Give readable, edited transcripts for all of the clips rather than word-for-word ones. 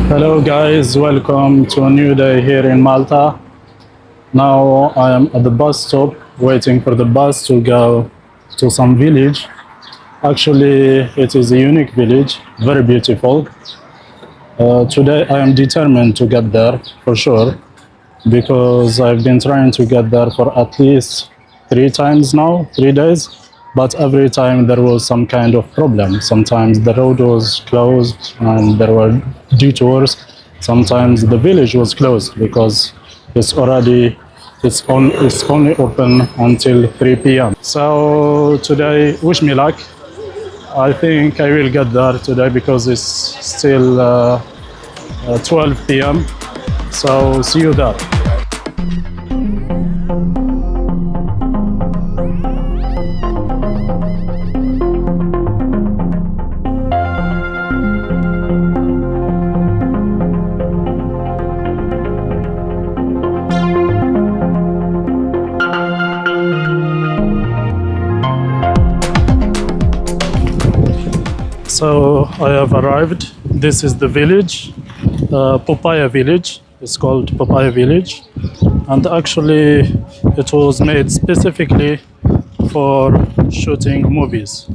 Hello guys, welcome to a new day here in Malta. Now I am at the bus stop waiting for the bus to go to some village. Actually, it is a unique village, very beautiful. Today I am determined to get there for sure because I've been trying to get there for at least 3 times now, 3 days. But every time there was some kind of problem. Sometimes the road was closed and there were detours. Sometimes the village was closed because it's only open until 3 p.m. So today, wish me luck. I think I will get there today because it's still 12 p.m. So see you there. So I have arrived. This is the village, Popeye village. It's called Popeye village, and actually it was made specifically for shooting movies.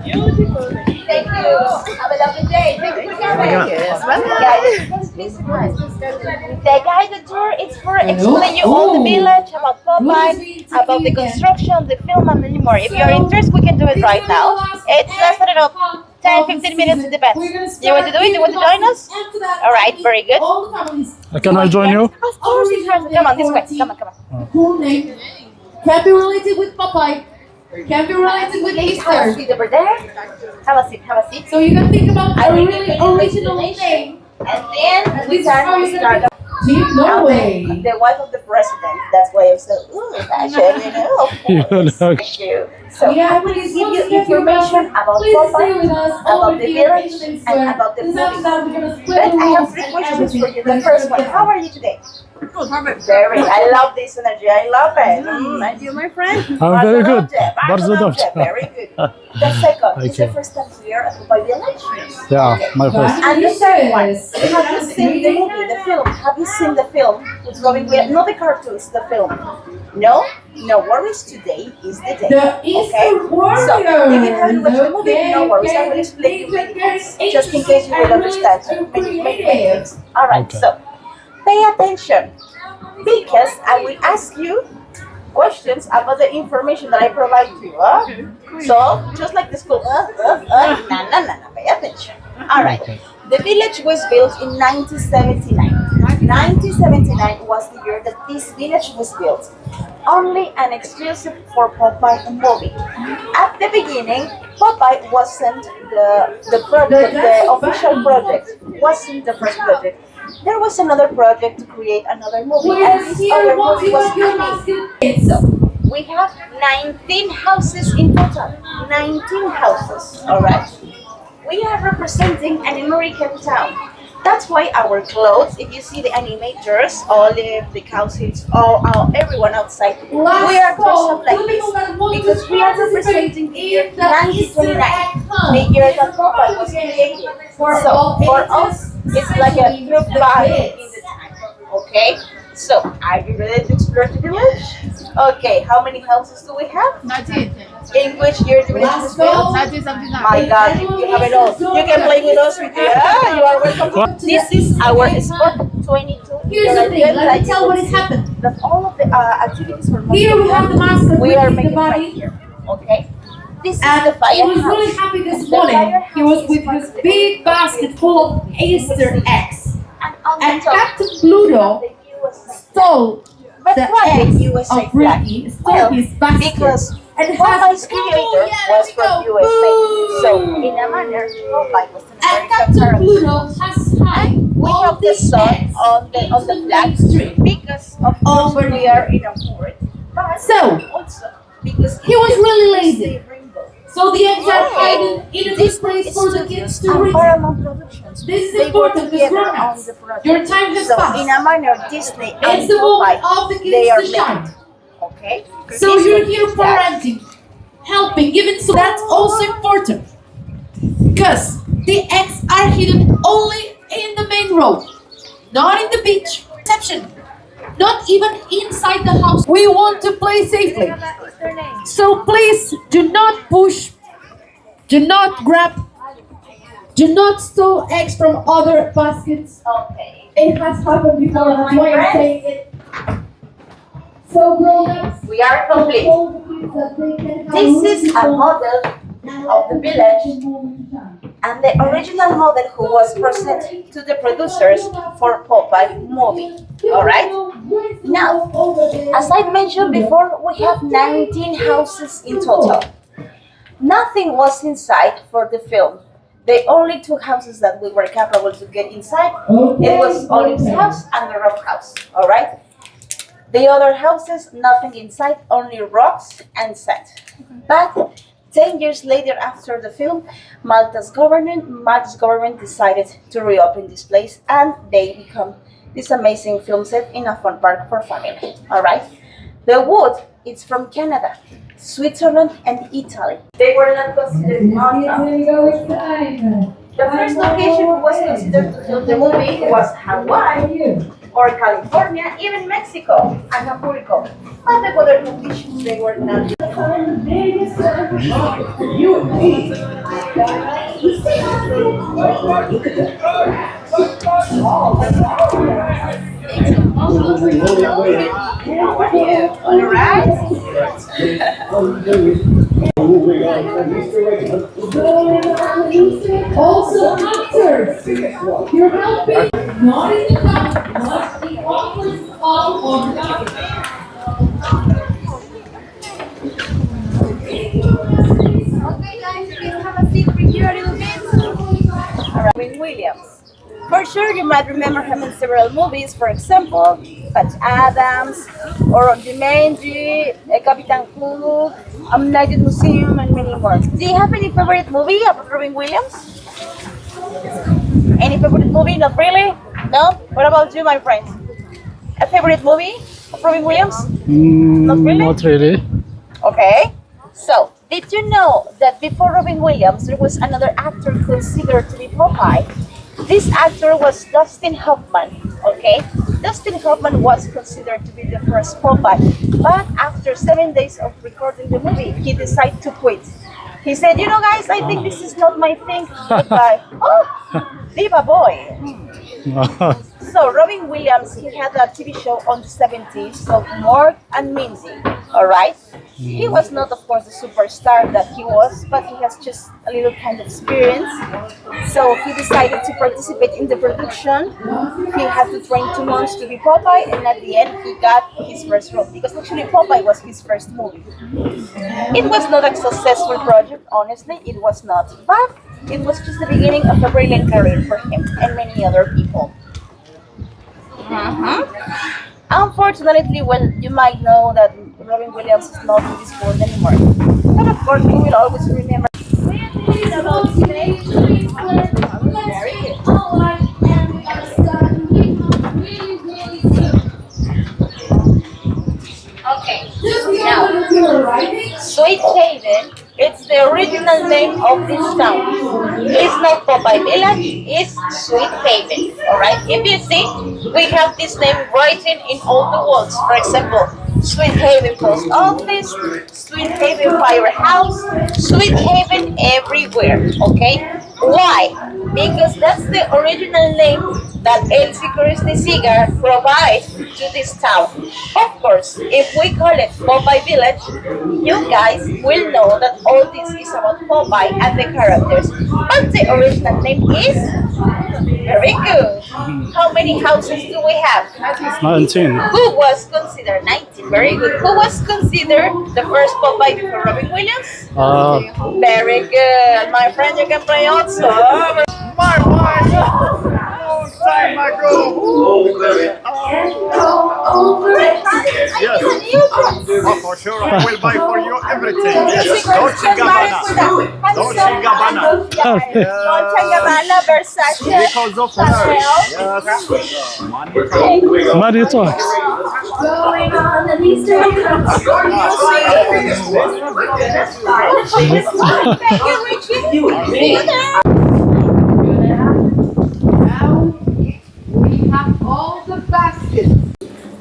Thank you. Have a lovely day. Thank you for coming. Yes, the guided tour is for explaining you all the village, about Popeye, about the construction, the film, and many more. If you're interested, we can do it right now. It's less than 10-15 minutes, it depends. You want to do it? You want to join us? All right, very good. Can I join you? Of course, come on, this way. Come on. Cool name. Can't be related with Popeye. Can't be related with Please have a Easter. seat over there. Have a seat, have a seat. So you gotta think about I a will really give you the original name. name. And then we start. Team No Way. The wife of the president. That's why I'm so fashion, you know. You look- Thank you. So Yeah, I will please, give once you you get your information welcome, about please stay Popeye, with us about over the here village, in and Square. about the This movie. episode we're gonna split But the I have rules 3 and questions everything. for you. The first one, how are you today? Oh, perfect. Very. I love this energy. I love it. And you, my friend? I'm very good. Bardzo Bardzo dobrze. dobrze. Very good. The second, Thank is your you. first time here at Popeye Village? Yeah, my first. And the third one, have you seen the movie, the film? Have you seen the film with Robin Williams? Not the cartoons, the film. No? No worries, today is the day. The Easter Warriors. So, if you haven't watched the movie, no worries. I will explain you many things, just in case you will understand many things. Alright, Okay. so pay attention, because I will ask you questions about the information that I provide to you. So, just like the school, pay attention. Alright, Okay. the village was built in 1979. 1979 was the year that this village was built. Only and exclusive for Popeye movie. At the beginning, Popeye wasn't the official project. Wasn't the first project. There was another project to create another movie, and this other movie was coming. So we have 19 houses in total. 19 houses. All right. We are representing an American town. That's why our clothes, if you see the animators, Olive, the cousins, everyone outside, we are dressed up like this because we are representing the year 1929, the year that Popeye was created. So for us, it's like a throwback in the time. Okay, so are you ready to explore the village? Okay, how many houses do we have? 19. In which year the village was built? 1979. My God, you have it all. You can play with us with you. You are welcome. This is our Sport 22. Here's the thing, let me tell what has happened. That all of the activities for Here we have the mascot we are with the making right body. here. Okay? This is And the he was firehouse. really happy this The morning. firehouse He was is with part his of the big basket full of Easter eggs. And on the And top, Captain Pluto the USA. stole But the why the eggs USA of flag? Ricky, stole Well, his basket. because And Popeye's has, creator yeah, was there we from go. USA. So in a manner, Popeye was an And American Captain character. Pluto has hung We all have the these sun eggs on the into flag Main Street. because of course Over we are in a port, but So, also because he was really it's lazy. the rainbow. So the eggs are Okay. hidden in a good Disney place for the kids Studios to and read. Paramount Productions. This is They important work because together on grown-ups, the project. your time has So passed. in a manner, Disney and It's the Popeye, moment of the they kids are to shine. linked. Okay. So This you're one here is that. parenting, helping, giving so that's also important. Because the eggs are hidden only in the main road, not in the beach reception, not even inside the house. We want to play safely. So please do not push, do not grab, do not steal eggs from other baskets. Okay. It has happened before, that's why I'm saying it. So grown-ups, We are complete. This is a model of the village and the original model who was presented to the producers for Popeye movie. Alright? Now, as I mentioned before, we have 19 houses in total. Nothing was inside for the film. The only two houses that we were capable to get inside, it was Olive's house and the Rock house. Alright? The other houses, nothing inside, only rocks and sand. But 10 years later after the film, Malta's government decided to reopen this place and they become this amazing film set in a fun park for family. Alright? The wood, it's from Canada, Switzerland and Italy. They were not considered Malta. The first location who was considered to film the movie was Hawaii or California, even Mexico, Acapulco. But the weather conditions, they were not. also actors, you're helping, not in the front, but the office of Okay, guys, please have a seat for here a little bit. Robin Williams. For sure, you might remember him in several movies, for example, Patch Adams, or Jumanji, Captain Hook, Night at Museum, and many more. Do you have any favorite movie of Robin Williams? Any favorite movie? Not really? No? What about you, my friend? A favorite movie of Robin Williams? Not really? Not really. Okay. So, did you know that before Robin Williams, there was another actor considered to be Popeye? This actor was Dustin Hoffman, okay? Dustin Hoffman was considered to be the first Popeye, but after 7 days of recording the movie, he decided to quit. He said, you know guys, I think this is not my thing. Goodbye. Oh, Diva Boy. So Robin Williams, he had a TV show on the 70s called Mork and Mindy, alright? He was not, of course, the superstar that he was, but he has just a little kind of experience. So he decided to participate in the production. He had to train 2 months to be Popeye, and at the end, he got his first role, because actually Popeye was his first movie. It was not a successful project, honestly, it was not, but it was just the beginning of a brilliant career for him and many other people. Unfortunately, well, you might know that Robin Williams is not in this world anymore. But of course, we will always remember. Okay, now, Sweet Haven, it's the original name of this town. It's not Popeye Village, it's Sweet Haven, alright? If you see, we have this name written in all the walls. For example, Sweet Haven Post Office, Sweet Haven Firehouse, Sweet Haven everywhere, okay? Why? Because that's the original name that Elsie Christie Seeger provides to this town. Of course, if we call it Popeye Village, you guys will know that all this is about Popeye and the characters. But the original name is very good. How many houses do we have? 19. Who was considered 19? Very good. Who was considered the first Popeye before Robin Williams? Very good. My friend, you can play also. My wife, long time ago. Yes. Oh, for sure, I will buy for you everything. Yes. Dolce Gabbana. Dolce Gabbana. Dolce Gabbana, Versace. Because of her. Yes. Money talks. Going on an Easter Thank you, Richie. Now we have all the baskets.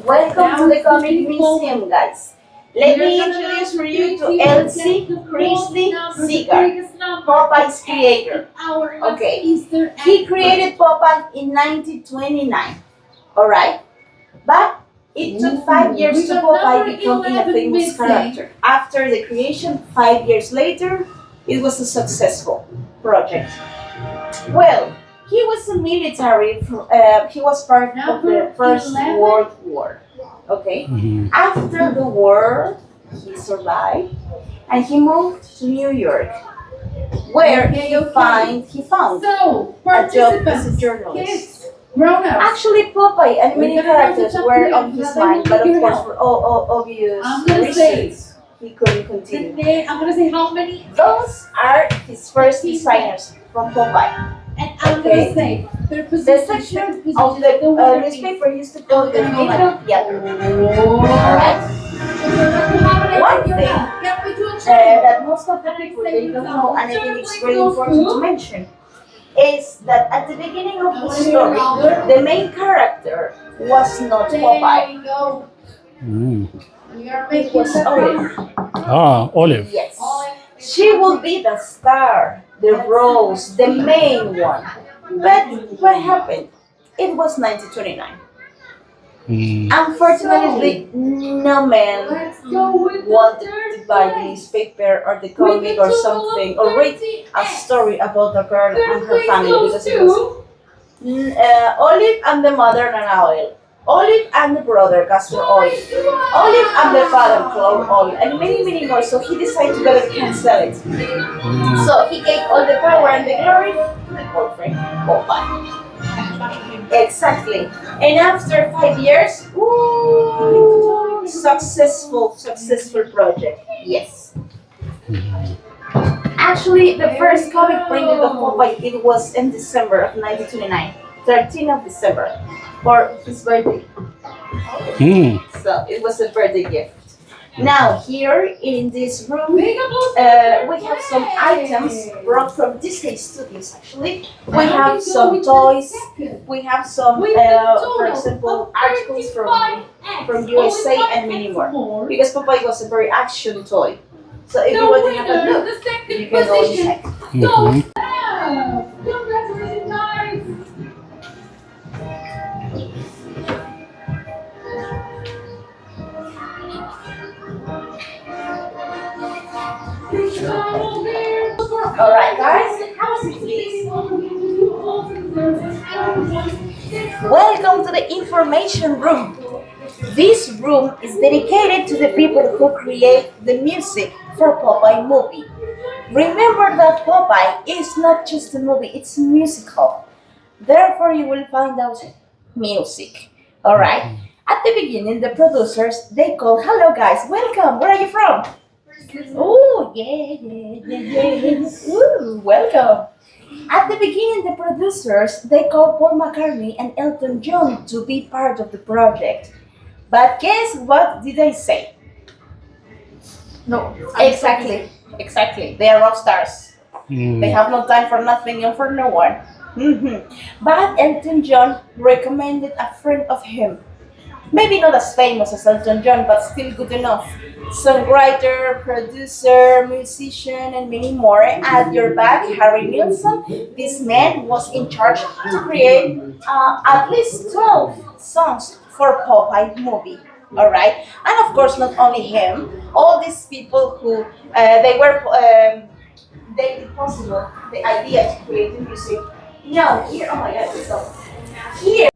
Welcome to the Comic Museum, guys. Let me introduce for you to Elsie Christie Seeger, Popeye's creator. Okay, he created Popeye in 1929, alright? But it took 5 years to Popeye becoming a famous character. After the creation, 5 years later, it was a successful project. Well, he was a military, he was part of the First World War. Okay. After the war, he survived and he moved to New York, where he found a job as a journalist. Actually, Popeye and many characters were on his mind, but of course, for all obvious reasons, he couldn't continue. I'm gonna say how many. Those are his first designers from Popeye. And I'm gonna say their The position section of the newspaper used to call the middle yellow. Alright? One thing that most of the people they don't know, and I think it's very important to mention, is that at the beginning of the story, the main character was not Popeye. We are It making was Olive. Olive. Yes. She will be the star, the rose, the main one. But what happened? It was 1929. Unfortunately, no man wanted to buy the newspaper or the comic or something, or read a story about a girl and her family, because it was Olive and the mother, Nana Oil. Olive and the brother, Castor Oil. Olive and the father, Clove Oil. And many, many more. So he decided to better cancel it. So he gave all the power and the glory to the boyfriend, Popeye. Exactly. And after 5 years, ooh, successful project. Yes. Actually, the first comic printed of Popeye, it was in December of 1929. 13th of December. For his birthday. So it was a birthday gift. Now here in this room, we have some items brought from Disney Studios. Actually, we have some toys. We have some, for example, articles from USA and many more. Because Popeye was a very action toy. So if you want to have a look, you can go and check. Alright guys, have a seat please. Welcome to the information room. This room is dedicated to the people who create the music for Popeye movie. Remember that Popeye is not just a movie, it's musical. Therefore you will find out music. Alright? At the beginning, the producers, they call, hello guys, welcome, where are you from? Oh, yeah. Ooh, welcome. At the beginning, the producers, they called Paul McCartney and Elton John to be part of the project. But guess what did they say? No. Exactly. They are rock stars. They have no time for nothing and for no one. But Elton John recommended a friend of him Maybe not as famous as Elton John, but still good enough. Songwriter, producer, musician, and many more. At your back, Harry Nilsson. This man was in charge to create at least 12 songs for Popeye movie. All right, and of course, not only him. All these people who they did possible the idea to create the music. No, here. Oh my God! So here.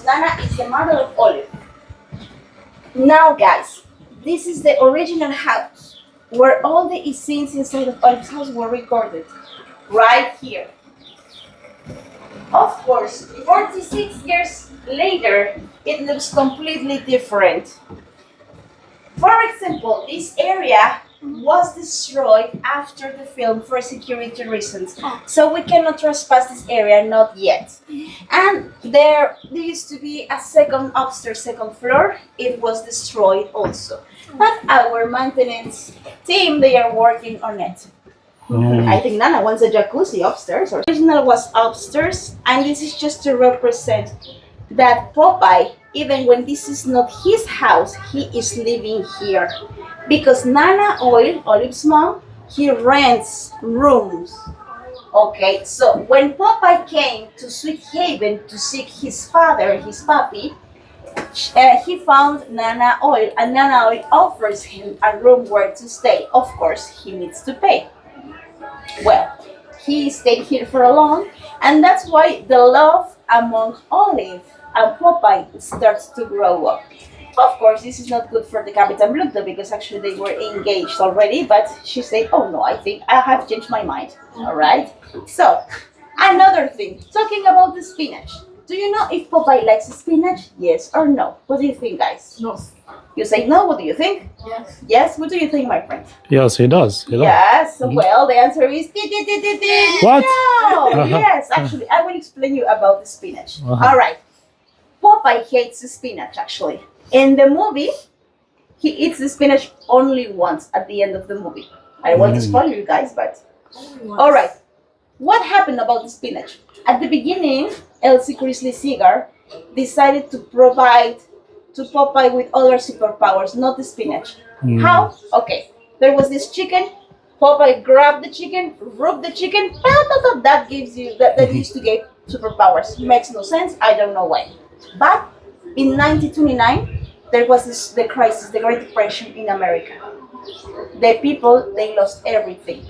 Nana is the mother of Olive. Now, guys, this is the original house where all the scenes inside of Olive's house were recorded. Right here. Of course, 46 years later, it looks completely different. For example, this area was destroyed after the film for security reasons. So we cannot trespass this area, not yet. And there used to be a second upstairs, second floor. It was destroyed also. But our maintenance team, they are working on it. I think Nana wants a jacuzzi upstairs. Or original was upstairs, and this is just to represent that Popeye, even when this is not his house, he is living here. Because Nana Olive's mom, he rents rooms. Okay, so when Popeye came to Sweet Haven to seek his father, his papi, he found Nana Oil, and Nana Oil offers him a room where to stay. Of course, he needs to pay. Well, he stayed here for a long, and that's why the love among Olive and Popeye starts to grow up. Of course, this is not good for the Captain Bluto because actually they were engaged already, but she said, oh no, I think I have changed my mind. All right. So, another thing, talking about the spinach. Do you know if Popeye likes spinach? Yes or no? What do you think, guys? No. You say no, what do you think? Yes. Yes, what do you think, my friend? Yes, he does. He does. Yes, well, the answer is What? no. Yes, actually, I will explain you about the spinach. Uh-huh. All right. Popeye hates the spinach, actually. In the movie, he eats the spinach only once at the end of the movie. I don't want to spoil you guys, but... All right. What happened about the spinach? At the beginning, Elsie Grizzly Cigar decided to provide to Popeye with other superpowers, not the spinach. How? Okay. There was this chicken. Popeye grabbed the chicken, rubbed the chicken. That gives you that used to give superpowers. Makes no sense. I don't know why. But in 1929, there was the crisis, the Great Depression in America. The people, they lost everything.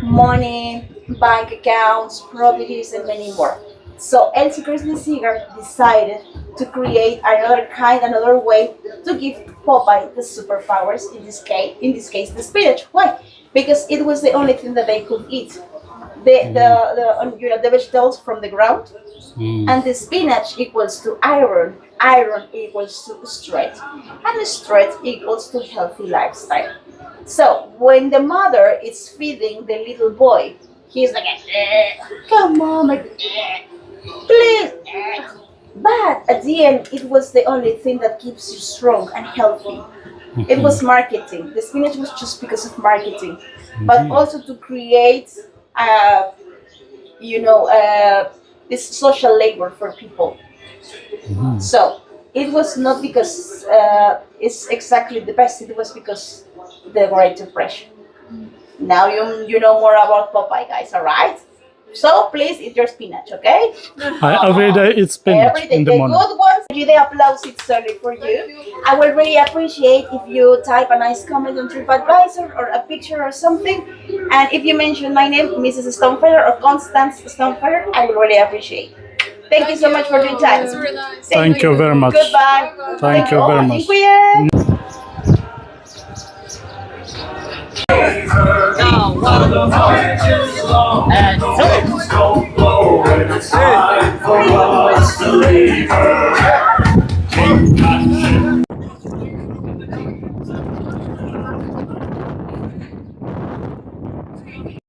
Money, bank accounts, properties, and many more. So Elsie Grizzly Cigar decided to create another way to give Popeye the superpowers. In this case, the spinach. Why? Because it was the only thing that they could eat. The vegetables from the ground, and the spinach equals to iron. Iron equals to strength, and strength equals to healthy lifestyle. So when the mother is feeding the little boy, he's like, come on, please. But at the end, it was the only thing that keeps you strong and healthy. It was marketing. The spinach was just because of marketing, but also to create, this social labor for people. So it was not because it's exactly the best. It was because the Great Depression. Now you know more about Popeye, guys. All right. So please eat your spinach, okay? I every day eat spinach Every day. in the morning. Good ones, the applause is solely for you. I would really appreciate if you type a nice comment on TripAdvisor or a picture or something. And if you mention my name, Mrs. Stonefeller or Constance Stonefeller, I would really appreciate. Thank you so much for your time. That's really nice. Thank you very much. Goodbye. Thank you very much. Dziękuję. Now, one of the and so, don't blow, and it's time for us to leave her.